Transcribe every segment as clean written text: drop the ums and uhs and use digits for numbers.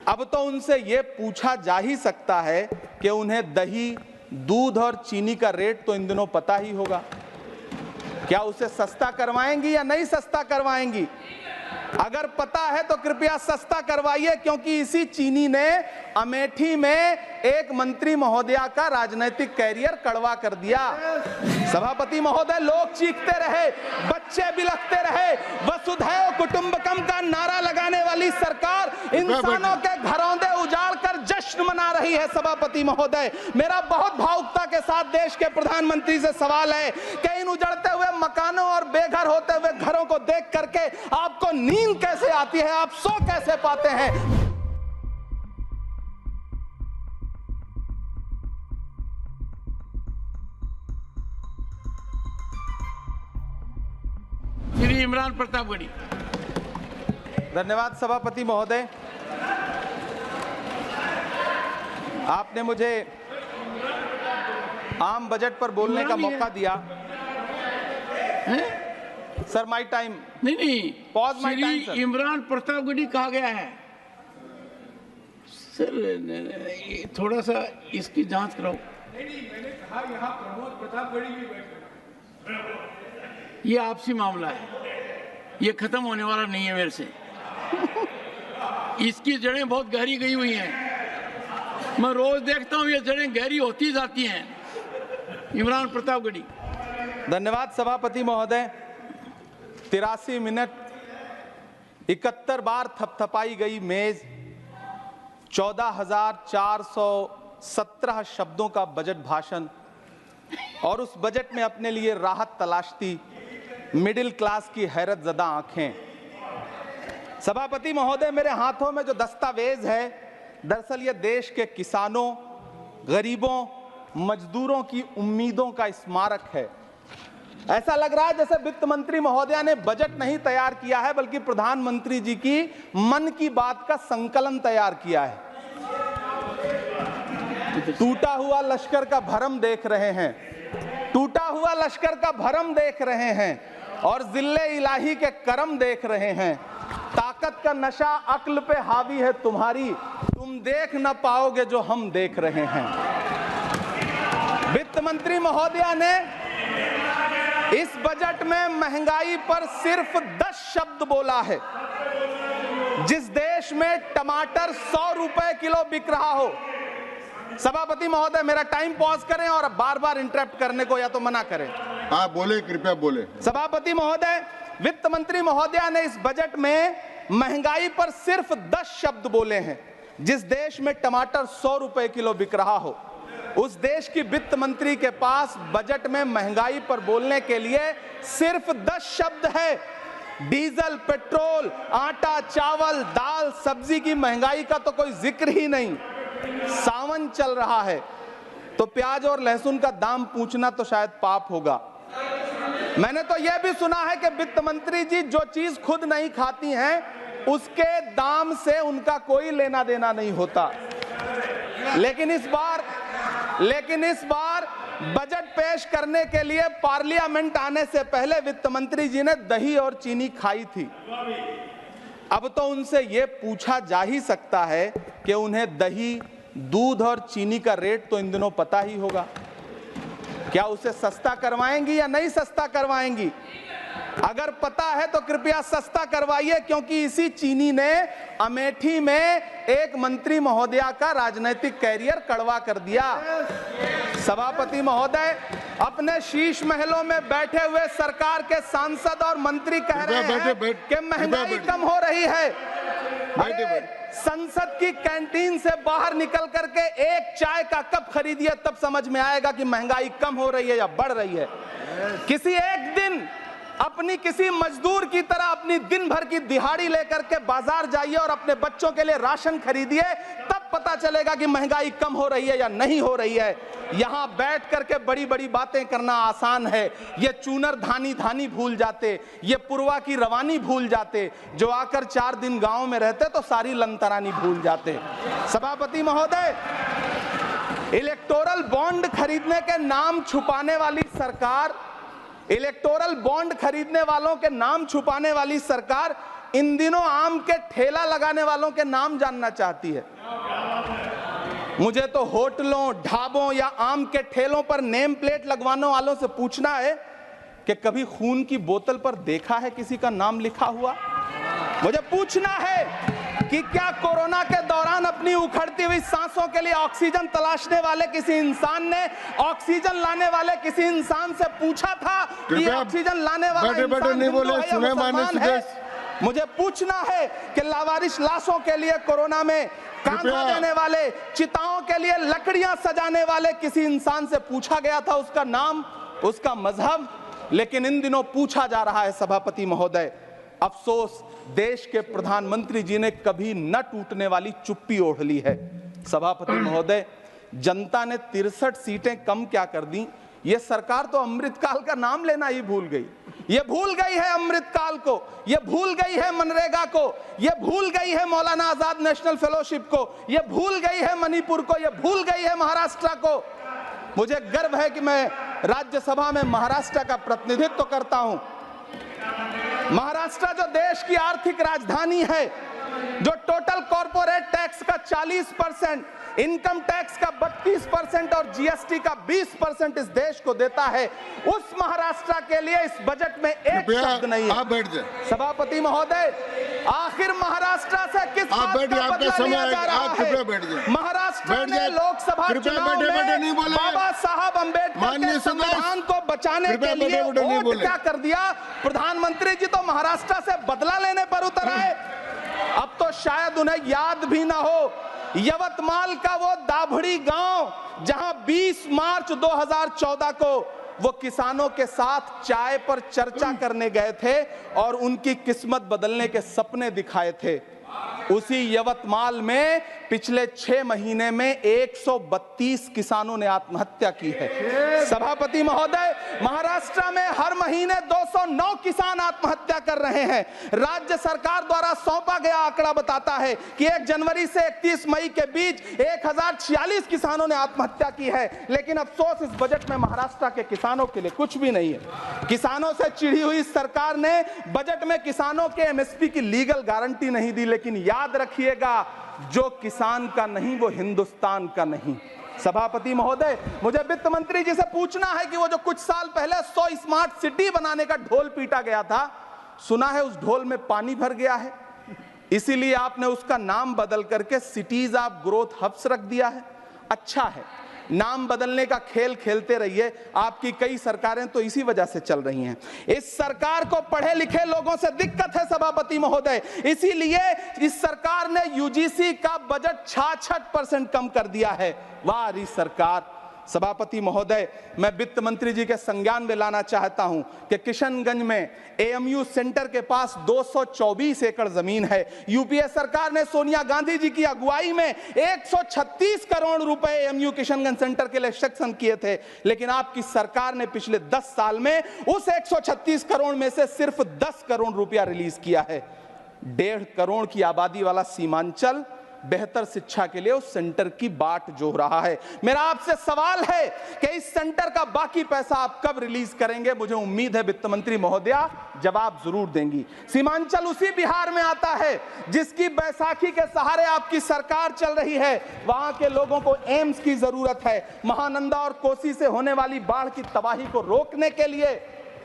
अब तो उनसे ये पूछा जा ही सकता है कि उन्हें दही, दूध और चीनी का रेट तो इन दिनों पता ही होगा। क्या उसे सस्ता करवाएंगी या नहीं सस्ता करवाएंगी? अगर पता है तो कृपया सस्ता करवाइए, क्योंकि इसी चीनी ने अमेठी में एक मंत्री महोदया का राजनीतिक कैरियर कड़वा कर दिया। सभापति महोदय, लोग चीखते रहे, बच्चे बिलखते रहे, वसुधैव कुटुंबकम का नारा लगाने वाली सरकार इंसानों के घरौंदे उजाड़ कर जश्न मना रही है। सभापति महोदय, मेरा बहुत भावुकता के साथ देश के प्रधानमंत्री से सवाल है कि इन उजड़ते हुए मकानों और बेघर होते हुए घरों को देख करके आपको नींद कैसे आती है? आप सो कैसे पाते हैं? श्री इमरान प्रतापगढ़ी। धन्यवाद सभापति महोदय, आपने मुझे आम बजट पर बोलने का मौका दिया। Sir my time. नहीं, pause my time sir. Imran Pratapgarhi कहा गया है सर, थोड़ा सा इसकी जांच कराओ। मैंने कहा यहाँ प्रमोद प्रतापगढ़ी भी बैठे। ये आपसी मामला है, ये खत्म होने वाला नहीं है मेरे से। इसकी जड़ें बहुत गहरी गई हुई हैं, मैं रोज देखता हूँ ये जड़ें गहरी होती जाती हैं। इमरान प्रतापगढ़ी। धन्यवाद सभापति महोदय। 83 मिनट 71 बार थपथपाई गई मेज, 14,417 शब्दों का बजट भाषण, और उस बजट में अपने लिए राहत तलाशती मिडिल क्लास की हैरत ज़दा आंखें। सभापति महोदय, मेरे हाथों में जो दस्तावेज है, दरअसल ये देश के किसानों, गरीबों, मजदूरों की उम्मीदों का स्मारक है। ऐसा लग रहा है जैसे वित्त मंत्री महोदया ने बजट नहीं तैयार किया है, बल्कि प्रधानमंत्री जी की मन की बात का संकलन तैयार किया है। टूटा हुआ लश्कर का भरम देख रहे हैं, टूटा हुआ लश्कर का भरम देख रहे हैं, और जिल्ले इलाही के करम देख रहे हैं। ताकत का नशा अक्ल पे हावी है तुम्हारी, तुम देख न पाओगे जो हम देख रहे हैं। वित्त मंत्री महोदया ने इस बजट में महंगाई पर सिर्फ 10 शब्द बोला है। जिस देश में टमाटर 100 रुपए किलो बिक रहा हो। सभापति महोदय, मेरा टाइम पॉज करें और बार बार इंटरप्ट करने को या तो मना करें। हाँ बोले, कृपया बोले। सभापति महोदय, वित्त मंत्री महोदया ने इस बजट में महंगाई पर सिर्फ 10 शब्द बोले हैं। जिस देश में टमाटर 100 रुपए किलो बिक रहा हो, उस देश की वित्त मंत्री के पास बजट में महंगाई पर बोलने के लिए सिर्फ 10 शब्द है। डीजल, पेट्रोल, आटा, चावल, दाल, सब्जी की महंगाई का तो कोई जिक्र ही नहीं। सावन चल रहा है तो प्याज और लहसुन का दाम पूछना तो शायद पाप होगा। मैंने तो यह भी सुना है कि वित्त मंत्री जी जो चीज खुद नहीं खाती हैं, उसके दाम से उनका कोई लेना देना नहीं होता। लेकिन इस बार बजट पेश करने के लिए पार्लियामेंट आने से पहले वित्त मंत्री जी ने दही और चीनी खाई थी। अब तो उनसे यह पूछा जा ही सकता है कि उन्हें दही, दूध और चीनी का रेट तो इन दिनों पता ही होगा। क्या उसे सस्ता करवाएंगी या नहीं सस्ता करवाएंगी? अगर पता है तो कृपया सस्ता करवाइए, क्योंकि इसी चीनी ने अमेठी में एक मंत्री महोदया का राजनीतिक कैरियर कड़वा कर दिया। सभापति महोदय, अपने शीश महलों में बैठे हुए सरकार के सांसद और मंत्री कह रहे हैं कि महंगाई कम हो रही है। संसद की कैंटीन से बाहर निकल करके एक चाय का कप खरीदिए, तब समझ में आएगा कि महंगाई कम हो रही है या बढ़ रही है। किसी एक दिन अपनी किसी मजदूर की तरह अपनी दिन भर की दिहाड़ी लेकर के बाजार जाइए और अपने बच्चों के लिए राशन खरीदिए, तब पता चलेगा कि महंगाई कम हो रही है या नहीं हो रही है। यहां बैठ करके बड़ी बड़ी बातें करना आसान है। ये चूनर धानी धानी भूल जाते, ये पुरवा की रवानी भूल जाते, जो आकर 4 दिन गांव में रहते तो सारी लंतरानी भूल जाते। सभापति महोदय, इलेक्टोरल बॉन्ड खरीदने के नाम छुपाने वाली सरकार, इलेक्टोरल बॉन्ड खरीदने वालों के नाम छुपाने वाली सरकार इन दिनों आम के ठेला लगाने वालों के नाम जानना चाहती है। मुझे तो होटलों, ढाबों या आम के ठेलों पर नेम प्लेट लगवाने वालों से पूछना है कि कभी खून की बोतल पर देखा है किसी का नाम लिखा हुआ? मुझे पूछना है कि क्या कोरोना के दौरान अपनी उखड़ती हुई सांसों के लिए ऑक्सीजन तलाशने वाले किसी इंसान ने ऑक्सीजन लाने वाले किसी इंसान से पूछा था कि ऑक्सीजन लाने वाला इंसान हिंदू है या मुसलमान है? मुझे पूछना है कि लावारिस लाशों के लिए कोरोना में कांधा देने वाले, चिताओं के लिए लकड़ियां सजाने वाले किसी इंसान से पूछा गया था उसका नाम, उसका मजहब? लेकिन इन दिनों पूछा जा रहा है सभापति महोदय। अफसोस, देश के प्रधानमंत्री जी ने कभी न टूटने वाली चुप्पी ओढ़ ली है। सभापति महोदय, जनता ने 63 सीटें कम क्या कर दी, ये सरकार तो अमृतकाल का नाम लेना ही भूल गई। ये भूल गई है अमृतकाल को, ये भूल गई है मनरेगा को, ये भूल गई है मौलाना आजाद नेशनल फेलोशिप को, ये भूल गई है मणिपुर को, ये भूल गई है महाराष्ट्र को। मुझे गर्व है कि मैं राज्यसभा में महाराष्ट्र का प्रतिनिधित्व करता हूं। महाराष्ट्र जो देश की आर्थिक राजधानी है, जो टोटल कॉर्पोरेट टैक्स का 40%, इनकम टैक्स का 32% और जीएसटी का 20% इस देश को देता है, उस महाराष्ट्र के लिए इस बजट में एक शब्द नहीं है। आप बैठ जाए। सभापति महोदय, आखिर महाराष्ट्र से किस बात का बदला लिया जा रहा है? महाराष्ट्र ने लोकसभा चुनाव में बाबा साहब अम्बेडकर के संविधान को बचाने के लिए वोट क्या कर दिया? प्रधानमंत्री जी तो महाराष्ट्र से बदला लेने पर उतर आए। अब तो शायद उन्हें याद भी ना हो यवतमाल का वो दाभड़ी गांव जहां 20 मार्च 2014 को वो किसानों के साथ चाय पर चर्चा करने गए थे और उनकी किस्मत बदलने के सपने दिखाए थे। उसी यवतमाल में पिछले 6 महीने में 132 किसानों ने आत्महत्या की है। सभापति महोदय, महाराष्ट्र में हर महीने 209 किसान आत्महत्या कर रहे हैं। राज्य सरकार द्वारा सौंपा गया आंकड़ा बताता है कि 1 जनवरी से 31 मई के बीच 1046 किसानों ने आत्महत्या की है। लेकिन अफसोस, इस बजट में महाराष्ट्र के किसानों के लिए कुछ भी नहीं है। किसानों से चिढ़ी हुई सरकार ने बजट में किसानों के एमएसपी की लीगल गारंटी नहीं दी। लेकिन याद रखिएगा, जो किसान का नहीं वो हिंदुस्तान का नहीं। सभापति महोदय, मुझे वित्त मंत्री जी से पूछना है कि वो जो कुछ साल पहले 100 स्मार्ट सिटी बनाने का ढोल पीटा गया था, सुना है उस ढोल में पानी भर गया है, इसीलिए आपने उसका नाम बदल करके सिटीज ऑफ ग्रोथ हब्स रख दिया है। अच्छा है, नाम बदलने का खेल खेलते रहिए, आपकी कई सरकारें तो इसी वजह से चल रही हैं। इस सरकार को पढ़े लिखे लोगों से दिक्कत है सभापति महोदय, इसीलिए इस सरकार ने यूजीसी का बजट 66% कम कर दिया है। वाह री सरकार। सभापति महोदय, मैं वित्त मंत्री जी के संज्ञान में लाना चाहता हूं कि किशनगंज में एएमयू सेंटर के पास 224 एकड़ जमीन है। यूपीए सरकार ने सोनिया गांधी जी की अगुवाई में 136 करोड़ रुपए एएमयू किशनगंज सेंटर के लिए सेक्शन किए थे। लेकिन आपकी सरकार ने पिछले 10 साल में उस 136 करोड़ में से सिर्फ 10 करोड़ रुपया रिलीज किया है। 1.5 करोड़ की आबादी वाला सीमांचल बेहतर शिक्षा के लिए उस सेंटर की बाट जोह रहा है। मेरा आपसे सवाल है कि इस सेंटर का बाकी पैसा आप कब रिलीज करेंगे? मुझे उम्मीद है वित्त मंत्री महोदया जवाब जरूर देंगी। सीमांचल उसी बिहार में आता है जिसकी बैसाखी के सहारे आपकी सरकार चल रही है। वहां के लोगों को एम्स की जरूरत है। महानंदा और कोसी से होने वाली बाढ़ की तबाही को रोकने के लिए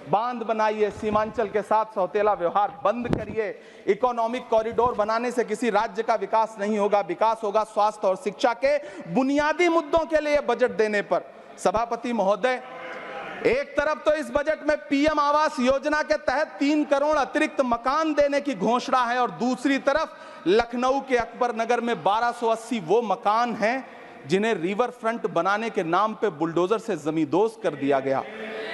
बांध बनाइए, सीमांचल के साथ सौतेला व्यवहार बंद करिए। इकोनॉमिक कॉरिडोर बनाने से किसी राज्य का विकास नहीं होगा, विकास होगा स्वास्थ्य और शिक्षा के बुनियादी मुद्दों के लिए बजट देने पर। सभापति महोदय, एक तरफ तो इस बजट में पीएम आवास योजना के तहत 3 करोड़ अतिरिक्त मकान देने की घोषणा है और दूसरी तरफ लखनऊ के अकबर नगर में 1280 वो मकान हैं जिन्हें रिवर फ्रंट बनाने के नाम पे बुलडोजर से जमींदोज कर दिया गया।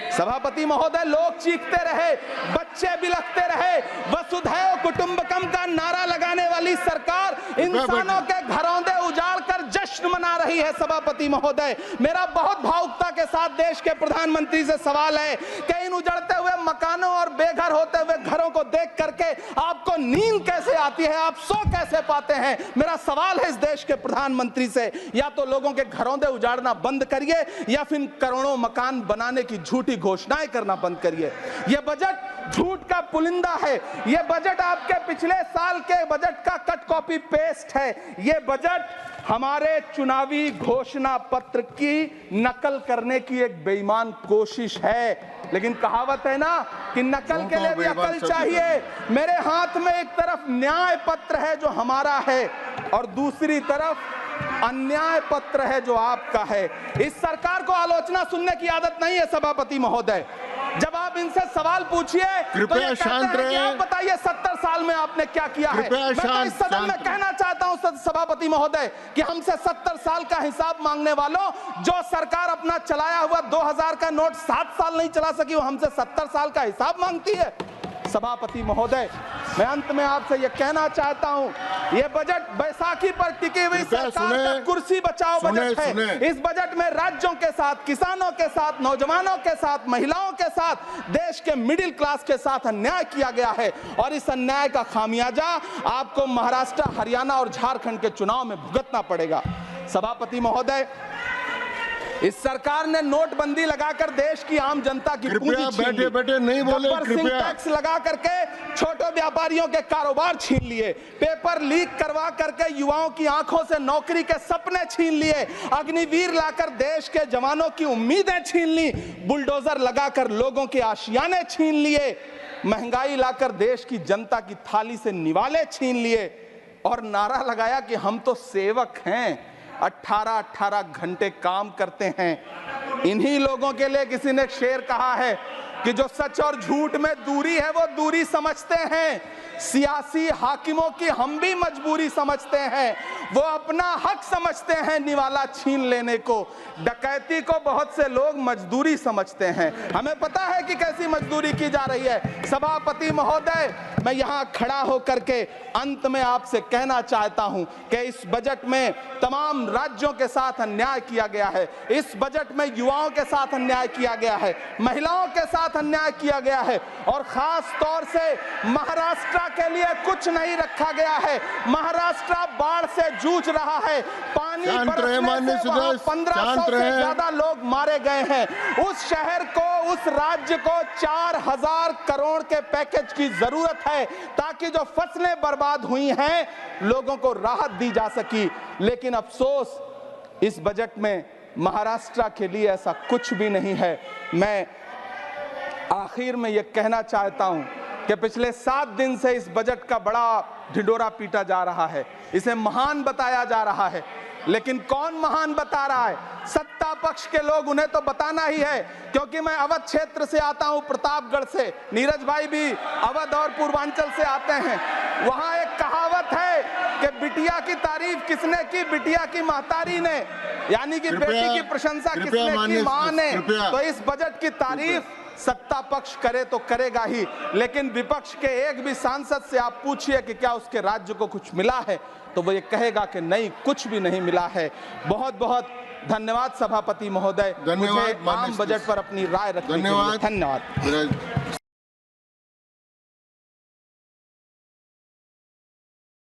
सभापति महोदय, लोग चीखते रहे, बच्चे बिलखते रहे, वसुधैव कुटुंबकम का नारा लगाने वाली सरकार इंसानों के घरौंदे उजाड़ कर जश्न जश्न मना रही है सभापति महोदय। मेरा बहुत भावुकता के साथ देश के प्रधानमंत्री से सवाल है कि इन उजड़ते हुए मकानों और बेघर होते हुए घरों को देख करके आपको नींद कैसे आती है, आप सो कैसे पाते हैं? मेरा सवाल है इस देश के प्रधानमंत्री से, या तो लोगों के घरों से उजाड़ना बंद करिए या फिर करोड़ों मकान बनाने की झूठी घोषणाएं करना बंद करिए। यह बजट झूठ का पुलिंदा है। यह बजट आपके पिछले साल के बजट का कट कॉपी पेस्ट है। यह बजट हमारे चुनावी घोषणा पत्र की नकल करने की एक बेईमान कोशिश है। लेकिन कहावत है ना कि नकल के लिए भी अकल चाहिए। मेरे हाथ में एक तरफ न्याय पत्र है जो हमारा है और दूसरी तरफ अन्याय पत्र है जो आपका है। इस सरकार को आलोचना सुनने की आदत नहीं है सभापति महोदय। जब आप इनसे सवाल पूछिए तो ये कहते हैं कि आप बताइए 70 साल में आपने क्या किया है। मैं तो इस सदन में कहना चाहता हूं सभापति महोदय कि हमसे 70 साल का हिसाब मांगने वालों, जो सरकार अपना चलाया हुआ 2000 का नोट 7 साल नहीं चला सकी, वो हमसे 70 साल का हिसाब मांगती है। सभापति महोदय, मैं अंत में आपसे यह कहना चाहता हूं, यह बजट बैसाखी पर टिकी हुई सरकार का कुर्सी बचाओ बजट है। इस बजट में राज्यों के साथ, किसानों के साथ, नौजवानों के साथ, महिलाओं के साथ, देश के मिडिल क्लास के साथ अन्याय किया गया है और इस अन्याय का खामियाजा आपको महाराष्ट्र, हरियाणा और झारखंड के चुनाव में भुगतना पड़ेगा। सभापति महोदय, इस सरकार ने नोटबंदी लगाकर देश की आम जनता की पूंजी छीन ली। बैठे नहीं बोले, कृपया। टैक्स लगा करके छोटे व्यापारियों के कारोबार छीन लिए, पेपर लीक करवा करके युवाओं की आंखों से नौकरी के सपने छीन लिए, अग्निवीर लाकर देश के जवानों की उम्मीदें छीन ली, बुलडोजर लगाकर लोगों के आशियाने छीन लिए, महंगाई लाकर देश की जनता की थाली से निवाले छीन लिए और नारा लगाया कि हम तो सेवक हैं, 18-18 घंटे काम करते हैं। इन्हीं लोगों के लिए किसी ने शेर कहा है कि जो सच और झूठ में दूरी है वो दूरी समझते हैं। सियासी हाकिमों की हम भी मजबूरी समझते हैं, वो अपना हक समझते हैं निवाला छीन लेने को। डकैती को बहुत से लोग मजदूरी समझते हैं। हमें पता है कि कैसी मजदूरी की जा रही है। सभापति महोदय, मैं यहाँ खड़ा होकर के अंत में आपसे कहना चाहता हूं कि इस बजट में तमाम राज्यों के साथ अन्याय किया गया है। इस बजट में युवाओं के साथ अन्याय किया गया है, महिलाओं के साथ अन्याय किया गया है और खास तौर से महाराष्ट्र के लिए कुछ नहीं रखा गया है। महाराष्ट्र बाढ़ से जूझ रहा है, पानी बरसने से वहां 1500 से ज्यादा लोग मारे गए हैं। उस शहर को, उस राज्य को 4000 करोड़ के पैकेज की जरूरत है ताकि जो फसलें बर्बाद हुई हैं लोगों को राहत दी जा सकी। लेकिन अफसोस, इस बजट में महाराष्ट्र के लिए ऐसा कुछ भी नहीं है। मैं आखिर में यह कहना चाहता हूं कि पिछले 7 दिन से इस बजट का बड़ा ढिंढोरा पीटा जा रहा है, इसे महान बताया जा रहा है। लेकिन कौन महान बता रहा है? सत्ता पक्ष के लोग, उन्हें तो बताना ही है। क्योंकि मैं अवध क्षेत्र से आता हूं, प्रतापगढ़ से, नीरज भाई भी अवध और पूर्वांचल से आते हैं। वहां एक कहावत है कि बिटिया की तारीफ किसने की? बिटिया की महतारी ने, यानी कि बेटी की प्रशंसा किसने की? मां ने। तो इस बजट की तारीफ सत्ता पक्ष करे तो करेगा ही, लेकिन विपक्ष के एक भी सांसद से आप पूछिए कि क्या उसके राज्य को कुछ मिला है, तो वो ये कहेगा कि नहीं, कुछ भी नहीं मिला है। बहुत बहुत धन्यवाद सभापति महोदय, मुझे आम बजट पर अपनी राय रखने के लिए। धन्यवाद।